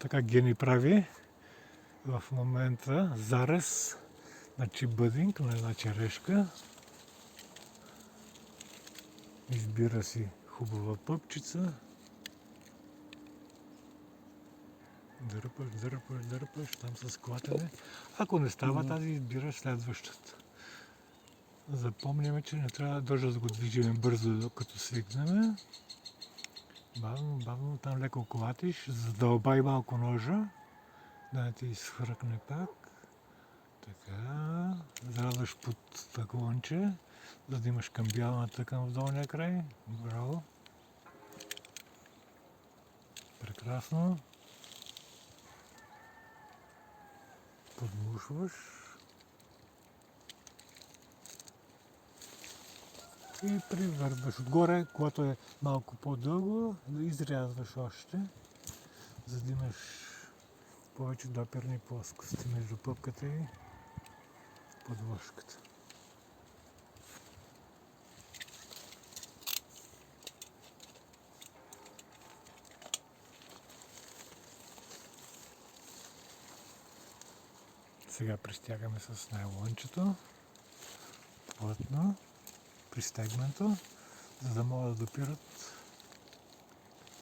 Така Гени прави в момента зарез на чипбъдинг на една черешка. Избира си хубава пъпчица. Дърпаш там с клатене. Ако не става тази, избираш следващата. Запомняме, че не трябва дължа да го движим бързо, докато свикнем. Бавно, там леко клатиш, задълбай малко ножа, да не ти изхвъркне пак. Така, зарадваш под таклонче, за да имаш към бялната към в долния край. Браво! Прекрасно! Подмушваш. И привързваш отгоре, когато е малко по-дълго, да изрязваш още, за да имаш повече доперни плоскости между пъпката и подложката. Сега пристягаме с найлончето, плътно, пристегнато, за да могат да допират